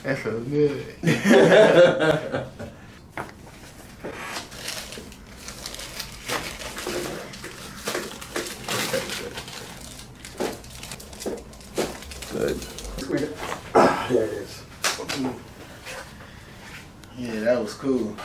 That feels good. Good. There it is. Yeah, that was cool.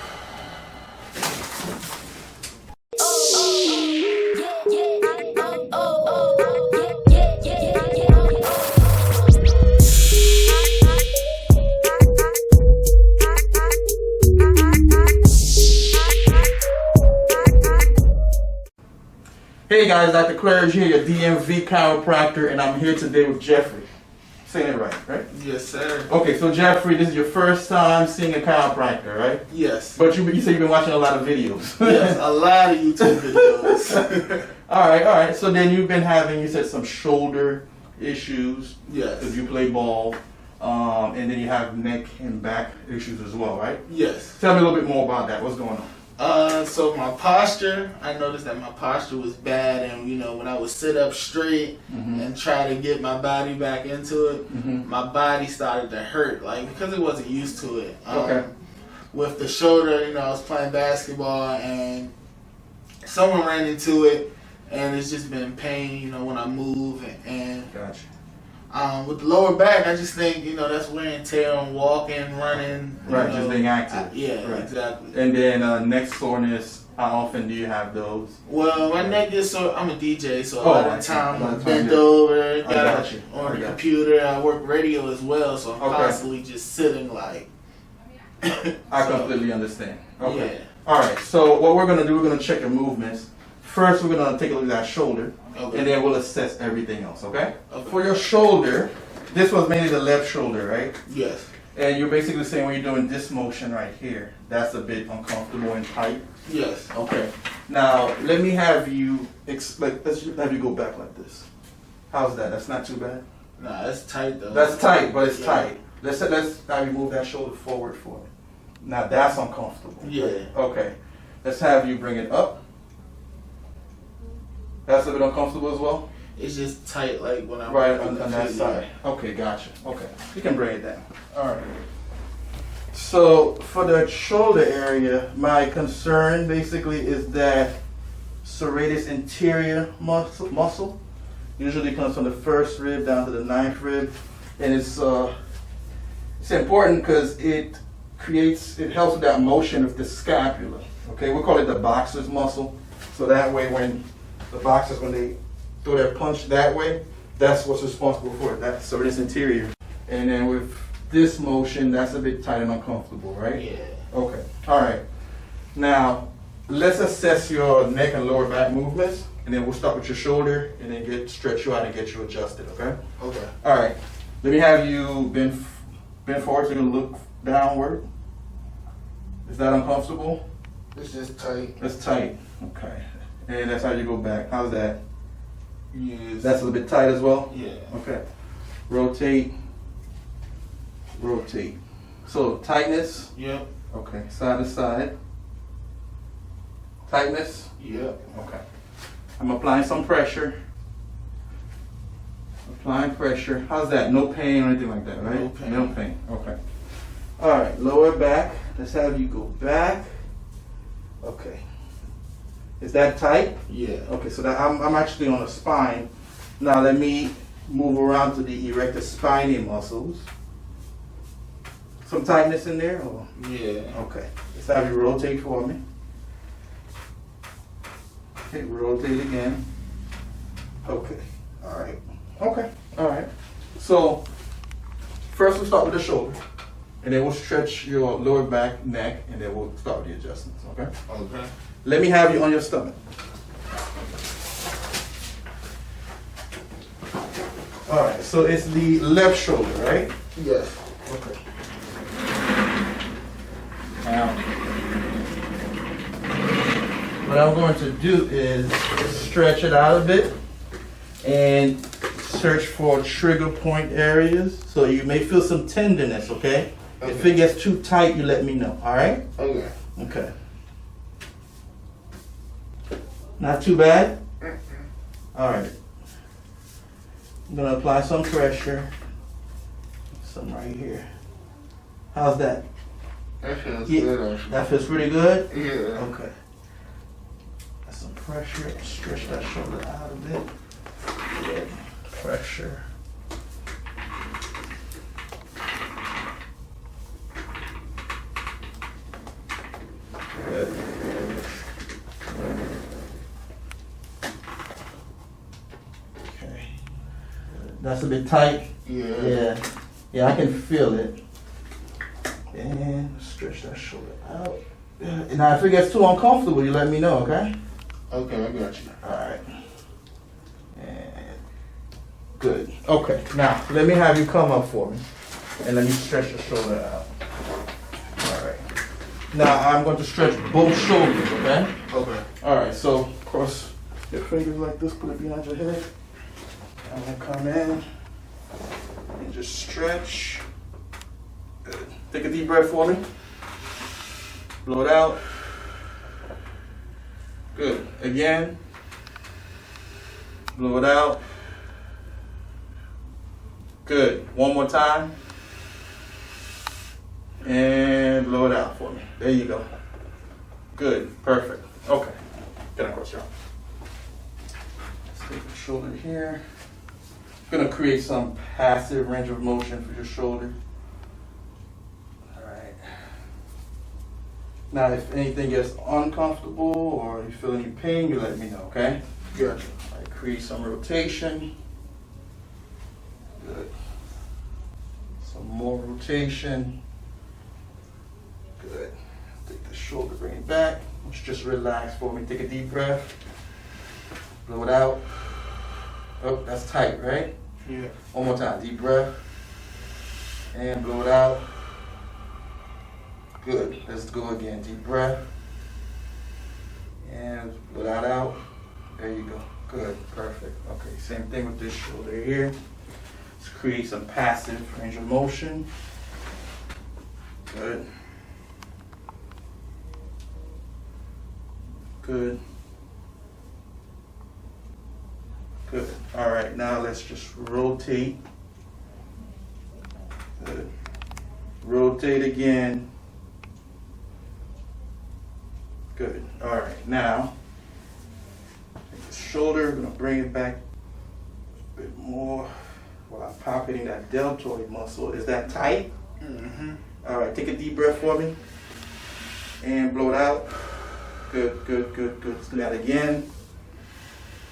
Hey guys, Dr. Clerge here, your DMV chiropractor, and I'm here today with Jeffrey. Saying it right? Yes, sir. Okay, so Jeffrey, this is your first time seeing a chiropractor, right? Yes. But you said you've been watching a lot of videos. Yes, a lot of YouTube videos. All right. So then you've been having, you said, some shoulder issues. Yes. Because you play ball. And then you have neck and back issues as well, right? Yes. Tell me a little bit more about that. What's going on? So my posture, I noticed that my posture was bad, and when I would sit up straight and try to get my body back into it, my body started to hurt, because it wasn't used to it. Okay. With the shoulder, I was playing basketball and someone ran into it, and it's just been pain, when I move and. Gotcha. With the lower back, I just think, that's wear and tear on walking, running. Right, just being active. Yeah, exactly. And then neck soreness, how often do you have those? Well, my neck is sore. I'm a DJ, so a lot of the time I'm bent yeah. over, Got you. on the computer. I work radio as well, so I'm constantly just sitting I completely understand. Okay. Yeah. All right, so what we're going to do, we're going to check your movements. First, we're going to take a look at that shoulder, and then we'll assess everything else, okay? For your shoulder, this was mainly the left shoulder, right? Yes. And you're basically saying when you're doing this motion right here, that's a bit uncomfortable and tight? Yes. Okay. Now, let me have you, let's have you go back like this. How's that? That's not too bad? Nah, that's tight though. That's tight, but it's tight. Let's have you move that shoulder forward for me. Now, that's uncomfortable. Yeah. Okay. Let's have you bring it up. That's a bit uncomfortable as well? It's just tight, when I'm right on that side. Okay, gotcha. Okay, you can bring it down. All right. So for the shoulder area, my concern basically is that serratus anterior muscle usually comes from the first rib down to the ninth rib, and it's important because it helps with that motion of the scapula. Okay, we call it the boxer's muscle. So that way, when the boxers, when they throw their punch that way, that's what's responsible for it. That's serratus anterior. And then with this motion, that's a bit tight and uncomfortable, right? Yeah. Okay. All right. Now, let's assess your neck and lower back movements, and then we'll start with your shoulder, and then stretch you out and get you adjusted. Okay. Okay. All right. Let me have you bend forward so you can look downward. Is that uncomfortable? It's just tight. It's tight. Okay. And that's how you go back. How's that? Yes. That's a little bit tight as well? Yeah. Okay. Rotate. Rotate. So tightness. Yep. Okay. Side to side. Tightness. Yep. Okay. I'm applying some pressure. Applying pressure. How's that? No pain or anything like that, right? No pain. No pain. Okay. All right. Lower back. Let's have you go back. Okay. Is that tight? Yeah. Okay, so that I'm actually on the spine. Now let me move around to the erector spinae muscles. Some tightness in there? Or? Yeah. Okay. Let's have you rotate for me. Okay, rotate again. Okay. All right. Okay. All right. So first we'll start with the shoulder, and then we'll stretch your lower back, neck, and then we'll start with the adjustments. Okay. Okay. Let me have you on your stomach. All right, so it's the left shoulder, right? Yes. Okay. Now, what I'm going to do is stretch it out a bit and search for trigger point areas. So you may feel some tenderness, okay? If it gets too tight, you let me know, all right? Okay. Okay. Not too bad? All right. I'm gonna apply some pressure. Some right here. How's that? That feels Yeah, good, actually. that feels pretty good? Yeah. Okay. That's some pressure. Stretch that shoulder out a bit. Good. Pressure. Good. Okay. That's a bit tight. Yeah. Yeah, I can feel it. And stretch that shoulder out. And now if it gets too uncomfortable, you let me know, okay? Okay, I got you. Alright. And good. Okay, now let me have you come up for me. And let me stretch your shoulder out. Alright. Now I'm going to stretch both shoulders, okay? Okay. Alright, so cross your fingers like this, put it behind your head. I'm going to come in and just stretch. Good. Take a deep breath for me. Blow it out. Good. Again. Blow it out. Good. One more time. And blow it out for me. There you go. Good. Perfect. Okay. Get across your arm. Let's take the shoulder here. I'm going to create some passive range of motion for your shoulder. Alright. Now, if anything gets uncomfortable or you feel any pain, you let me know, okay? Gotcha. Alright, create some rotation. Good. Some more rotation. Good. Take the shoulder, bring it back. Just relax for me. Take a deep breath. Blow it out. Oh, that's tight, right? Yeah. One more time. Deep breath. And blow it out. Good. Let's go again. Deep breath. And blow that out. There you go. Good. Perfect. Okay. Same thing with this shoulder here. Let's create some passive range of motion. Good. Good. Good. All right, now let's just rotate. Good. Rotate again. Good. All right, now take the shoulder, I'm gonna bring it back a bit more while I'm palpating that deltoid muscle. Is that tight? Mm-hmm. All right, take a deep breath for me and blow it out. Good, good, good, good. Let's do that again.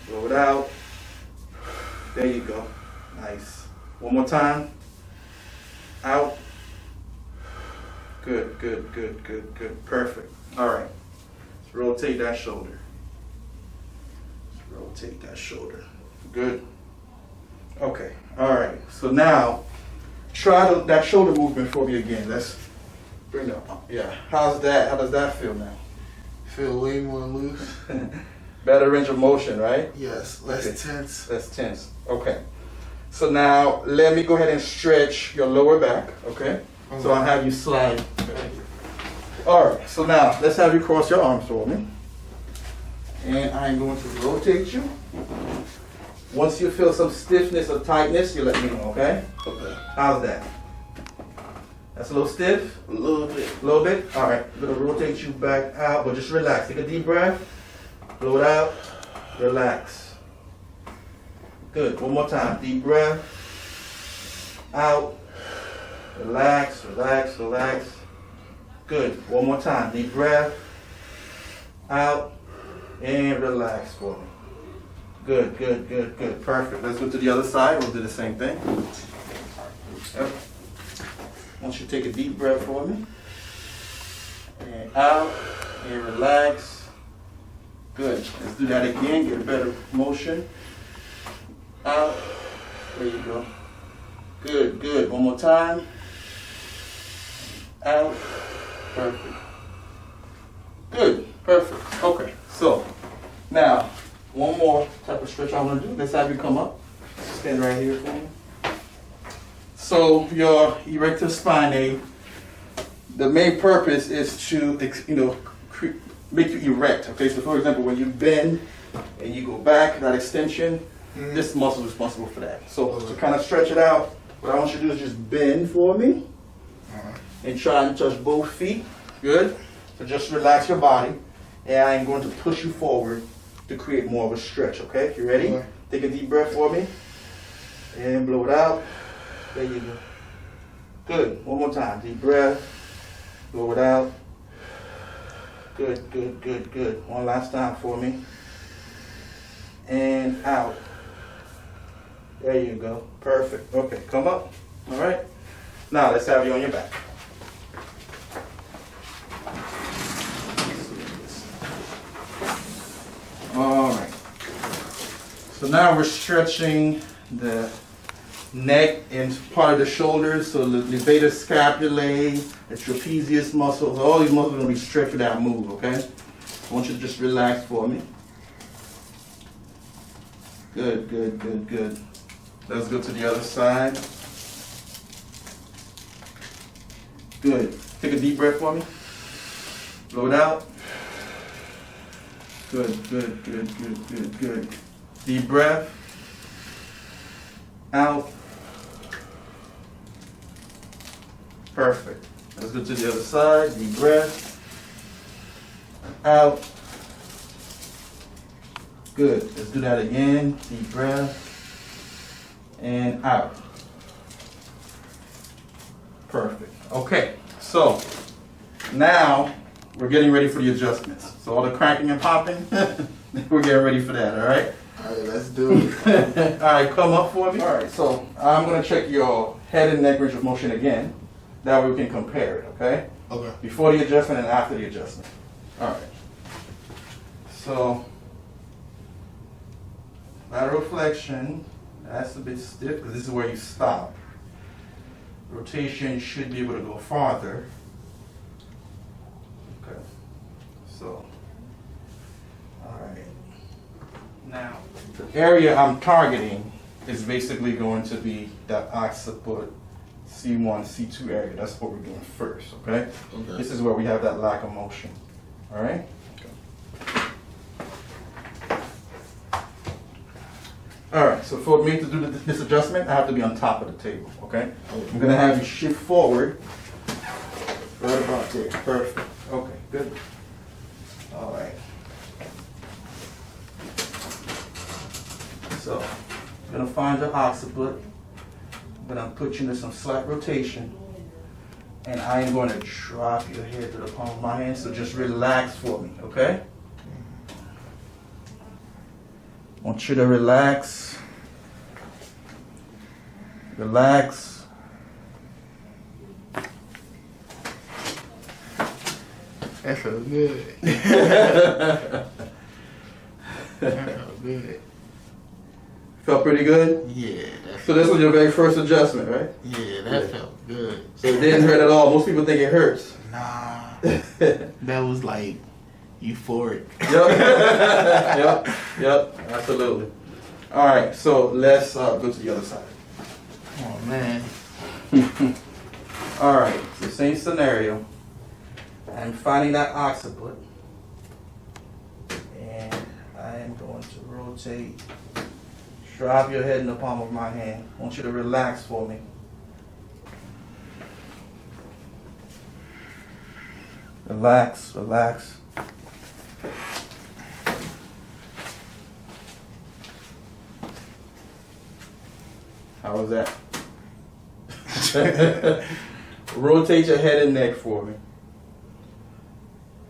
Blow it out. There you go. Nice. One more time. Out. Good, good, good, good, good. Perfect. All right. Let's rotate that shoulder. Let's rotate that shoulder. Good. Okay. All right. So now, try that shoulder movement for me again. Let's bring it up. Yeah. How's that? How does that feel now? Feel way more loose. Better range of motion, right? Yes, less tense. Less tense. Okay. So now let me go ahead and stretch your lower back. Okay. So I'll have you slide. All right. So now let's have you cross your arms for me, and I'm going to rotate you. Once you feel some stiffness or tightness, you let me know. Okay. Okay. How's that? That's a little stiff. A little bit. A little bit. All right. I'm gonna rotate you back out, but just relax. Take a deep breath. Blow it out. Relax. Good. One more time. Deep breath. Out. Relax, relax, relax. Good. One more time. Deep breath. Out. And relax for me. Good, good, good, good. Perfect. Let's go to the other side. We'll do the same thing. Yep. I want you to take a deep breath for me. And out. And relax. Good. Let's do that again. Get a better motion. Out. There you go. Good, good. One more time. Out. Perfect. Good. Perfect. Okay. So, now, one more type of stretch I want to do. Let's have you come up. Stand right here for me. So, your erector spinae, the main purpose is to, make you erect. Okay, so for example, when you bend and you go back, that extension, this muscle is responsible for that. So to kind of stretch it out, what I want you to do is just bend for me. and try and touch both feet. Good. So just relax your body, and I am going to push you forward to create more of a stretch, okay? You ready? Okay. Take a deep breath for me, and blow it out. There you go. Good. One more time. Deep breath. Blow it out. Good, good, good, good. One last time for me. And out. There you go. Perfect. Okay, come up. All right. Now let's have you on your back. All right. So now we're stretching the neck and part of the shoulders, so the levator scapulae, the trapezius muscles, all these muscles are going to be stretched with that move, okay? I want you to just relax for me. Good, good, good, good. Let's go to the other side. Good. Take a deep breath for me. Blow it out. Good, good, good, good, good, good. Deep breath. Out. Perfect. Let's go to the other side. Deep breath. Out. Good. Let's do that again. Deep breath. And out. Perfect. Okay. So now we're getting ready for the adjustments. So all the cracking and popping, we're getting ready for that. All right. All right, let's do it. All right, come up for me. All right, so I'm going to check your head and neck range of motion again. That way we can compare it, okay? Okay. Before the adjustment and after the adjustment. All right. So, lateral flexion, that's a bit stiff because this is where you stop. Rotation should be able to go farther. Okay. So, all right. Now, the area I'm targeting is basically going to be that occiput C1, C2 area. That's what we're doing first, okay? Okay. This is where we have that lack of motion, all right? Okay. All right, so for me to do this adjustment, I have to be on top of the table, okay? I'm gonna have you shift forward, right about there, perfect. Okay, good. All right. So, I'm gonna find the occiput. I'm gonna put you into some slight rotation, and I am going to drop your head to the palm of my hand. So just relax for me, okay? I want you to relax. Relax. That felt good. That felt good. Felt pretty good? Yeah. So this was your very first adjustment, right? Yeah, that felt good. So it didn't hurt at all. Most people think it hurts. Nah. That was like euphoric. Yep. Yep, absolutely. All right, so let's go to the other side. Oh man. All right, so same scenario. I'm finding that occiput, and I am going to rotate. Drop your head in the palm of my hand. I want you to relax for me. Relax, relax. How was that? Rotate your head and neck for me.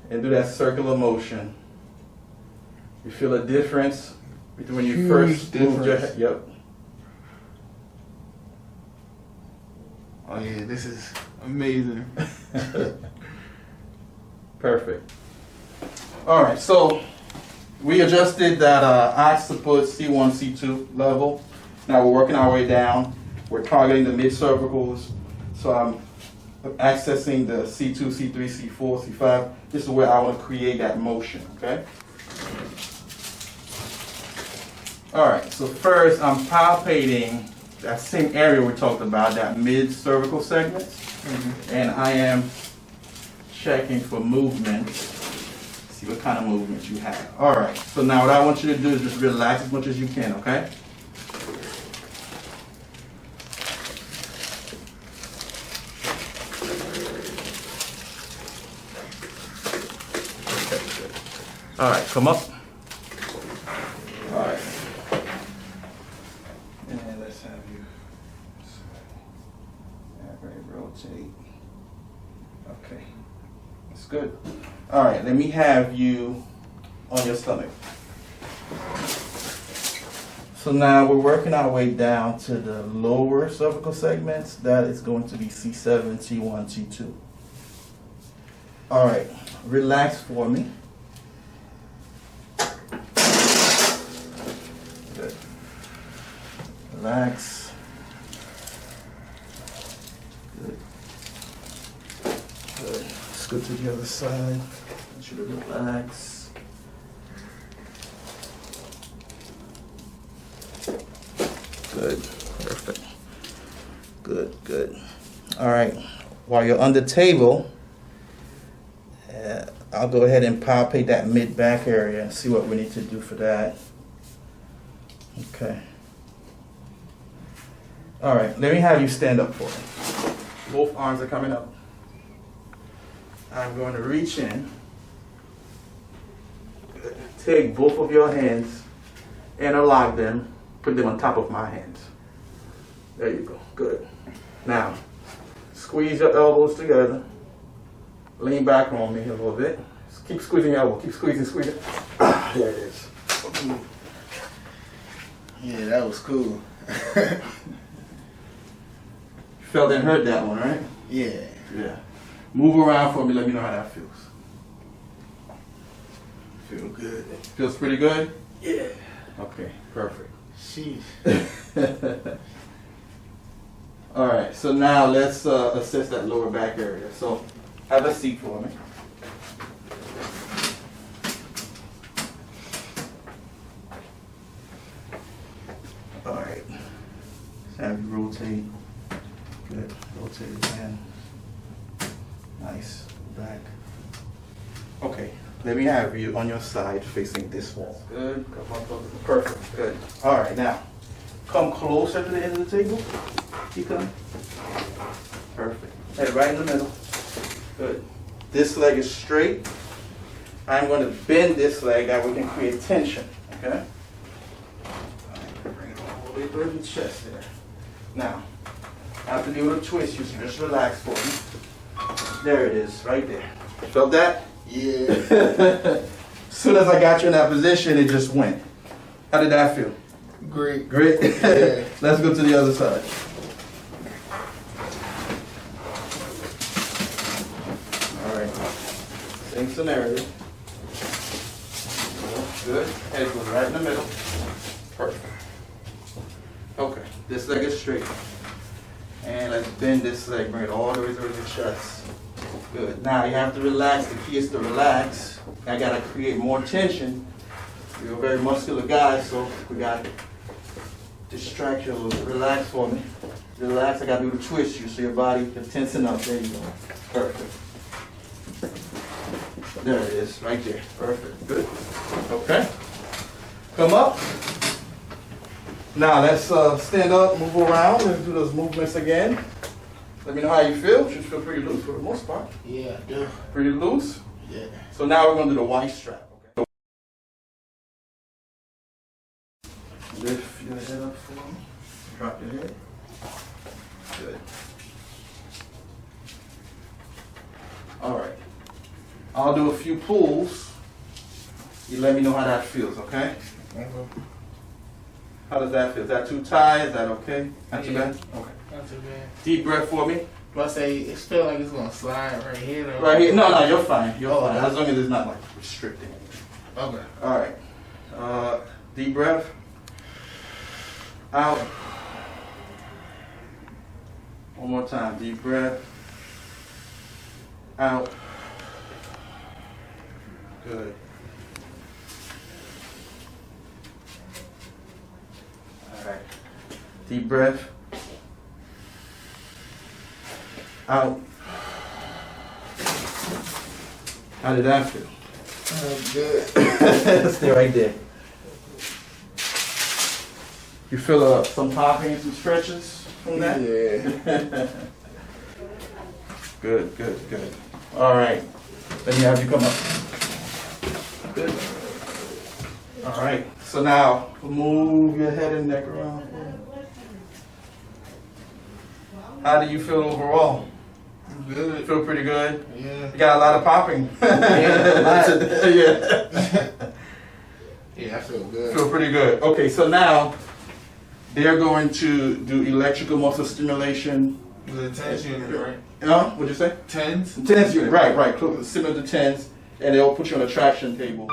And do that circular motion. You feel a difference between when you Huge first moved your difference. head? Yep. Oh yeah, this is amazing. Perfect. All right, so we adjusted that occiput C1, C2 level. Now we're working our way down. We're targeting the mid-cervicals. So I'm accessing the C2, C3, C4, C5. This is where I want to create that motion, okay? All right, so first I'm palpating that same area we talked about, that mid-cervical segment. And I am checking for movement. See what kind of movement you have. All right, so now what I want you to do is just relax as much as you can, okay? All right, come up. All right. And let's have you rotate. Okay, that's good. All right, let me have you on your stomach. So now we're working our way down to the lower cervical segments. That is going to be C7, T1, T2. All right, relax for me. Good. Relax. Good. Good. Let's go to the other side. I want you to relax. Good. Perfect. Good, good. All right. While you're on the table, I'll go ahead and palpate that mid-back area and see what we need to do for that. Okay. All right. Let me have you stand up for me. Both arms are coming up. I'm going to reach in. Take both of your hands, interlock them, put them on top of my hands. There you go. Good. Now, squeeze your elbows together. Lean back on me a little bit. Just keep squeezing your elbow. Keep squeezing, squeezing. Ah, there it is. Yeah, that was cool. You felt and heard that one, right? Yeah. Yeah. Move around for me. Let me know how that feels. Feel good. Feels pretty good? Yeah. Okay, perfect. Sheesh. All right, so now let's assess that lower back area. So have a seat for me. All right, have you rotate. Good, rotate again. Nice, back. Okay, let me have you on your side facing this wall. Good, come on, perfect, good. All right, now, come closer to the end of the table. You come. Perfect. Head right in the middle. Good. This leg is straight. I'm going to bend this leg that we can create tension. Okay? All right, bring it all the way through the chest there. Now, after you do a twist, you just relax for me. There it is, right there. Felt that? Yeah. As soon as I got you in that position, it just went. How did that feel? Great. Great. Yeah. Let's go to the other side. All right. Same scenario. Good. Head goes right in the middle. Perfect. Okay. This leg is straight. And let's bend this leg. Bring it all the way through the chest. Good. Now you have to relax. The key is to relax. I got to create more tension. You're a very muscular guy, so we got to distract you a little bit. Relax for me. Relax. I got to do the twist you so your body can tension up. There you go. Perfect. There it is, right there. Perfect. Good. Okay. Come up. Now let's stand up, move around, and do those movements again. Let me know how you feel. Should feel pretty loose for the most part. Yeah, I do. Pretty loose? Yeah. So now we're going to do the Ystrap. Okay. Lift your head up for me. Drop your head. Good. All right. I'll do a few pulls. You let me know how that feels, okay? How does that feel? Is that too tight? Is that okay? Not too bad? Okay. Not too bad. Deep breath for me. But I say, it feels like it's going to slide right here. Though. Right here. No, you're fine. You're Oh, fine. okay. As long as it's not like restricting. Okay. All right. Deep breath. Out. One more time. Deep breath. Out. Good. All right. Deep breath. Out. How did that feel? Good. Stay right there. You feel some popping, some stretches from that? Yeah. Good, good, good. All right. Let me have you come up. Good. All right. So now move your head and neck around. How do you feel overall? Good. You feel pretty good? Yeah. You got a lot of popping. Yeah. Yeah, I feel good. Feel pretty good. Okay, so now they're going to do electrical muscle stimulation. The TENS unit, right? What'd you say? TENS? TENS unit, right, similar to TENS, and they'll put you on a traction table.